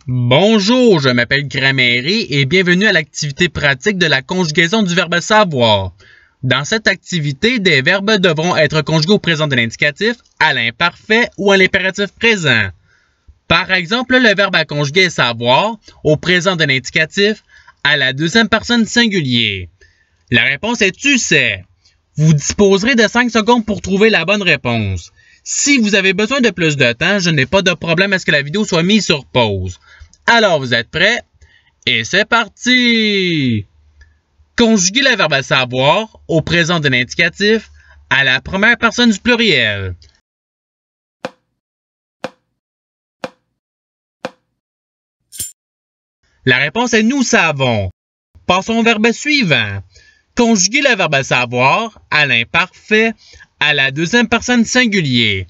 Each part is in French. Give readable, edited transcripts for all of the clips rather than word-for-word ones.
Bonjour, je m'appelle Gramairy et bienvenue à l'activité pratique de la conjugaison du verbe savoir. Dans cette activité, des verbes devront être conjugués au présent de l'indicatif, à l'imparfait ou à l'impératif présent. Par exemple, le verbe à conjuguer est savoir au présent de l'indicatif, à la deuxième personne singulier. La réponse est tu sais. Vous disposerez de 5 secondes pour trouver la bonne réponse. Si vous avez besoin de plus de temps, je n'ai pas de problème à ce que la vidéo soit mise sur pause. Alors, vous êtes prêts? Et c'est parti! Conjuguez le verbe savoir au présent de l'indicatif à la première personne du pluriel. La réponse est nous savons. Passons au verbe suivant. Conjuguez le verbe savoir à l'imparfait à la deuxième personne singulier.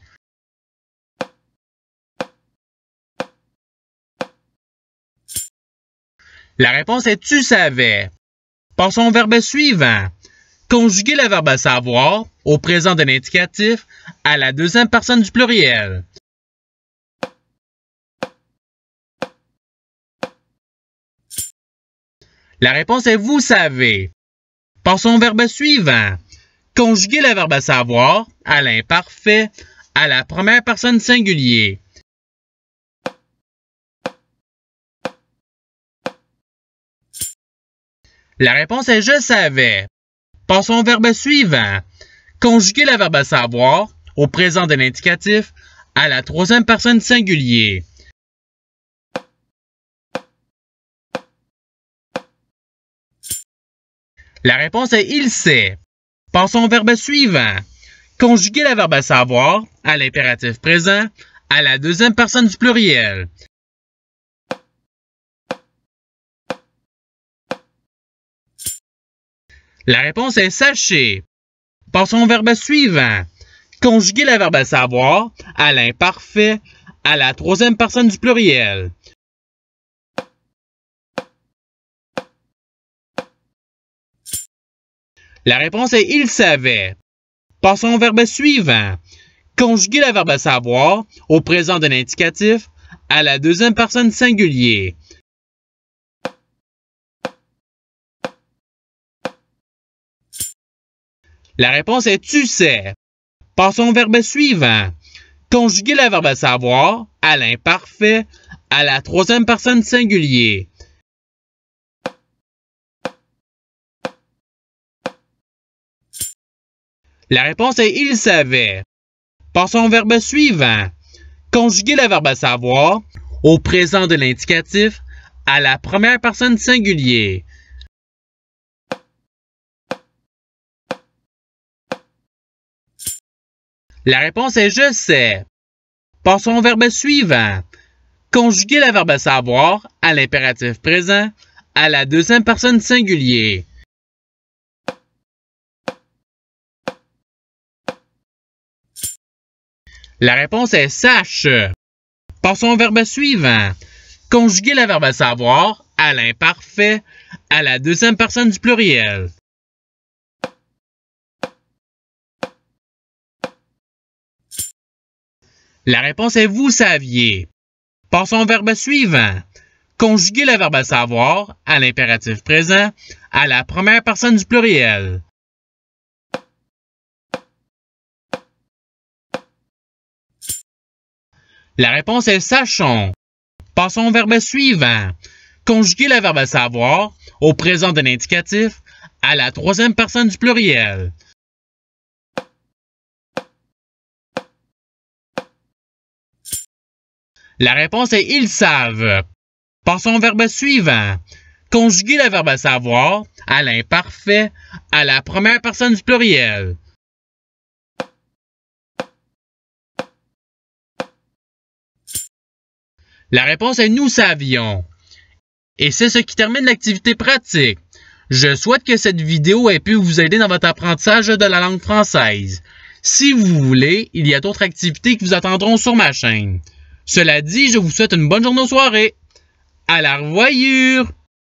La réponse est tu savais. Passons au verbe suivant. Conjuguez le verbe savoir au présent de l'indicatif à la deuxième personne du pluriel. La réponse est vous savez. Passons au verbe suivant. Conjuguez le verbe savoir à l'imparfait à la première personne singulier. La réponse est je savais. Passons au verbe suivant. Conjuguez le verbe savoir au présent de l'indicatif à la troisième personne singulier. La réponse est il sait. Passons au verbe suivant. Conjuguez le verbe savoir à l'impératif présent à la deuxième personne du pluriel. La réponse est sachez. Passons au verbe suivant. Conjuguez le verbe savoir à l'imparfait à la troisième personne du pluriel. La réponse est il savait. Passons au verbe suivant. Conjuguez le verbe savoir au présent de l'indicatif à la deuxième personne singulier. La réponse est tu sais. Passons au verbe suivant. Conjuguez le verbe savoir à l'imparfait à la troisième personne singulier. La réponse est il savait. Passons au verbe suivant. Conjuguez le verbe savoir au présent de l'indicatif à la première personne singulier. La réponse est je sais. Passons au verbe suivant. Conjuguez le verbe savoir à l'impératif présent à la deuxième personne singulier. La réponse est sache. Passons au verbe suivant. Conjuguez le verbe savoir à l'imparfait à la deuxième personne du pluriel. La réponse est vous saviez. Passons au verbe suivant. Conjuguez le verbe savoir à l'impératif présent à la première personne du pluriel. La réponse est sachons. Passons au verbe suivant. Conjuguez le verbe savoir au présent de l'indicatif à la troisième personne du pluriel. La réponse est ils savent. Passons au verbe suivant. Conjuguez le verbe savoir à l'imparfait à la première personne du pluriel. La réponse est nous savions. Et c'est ce qui termine l'activité pratique. Je souhaite que cette vidéo ait pu vous aider dans votre apprentissage de la langue française. Si vous voulez, il y a d'autres activités qui vous attendront sur ma chaîne. Cela dit, je vous souhaite une bonne journée ou soirée. À la revoyure!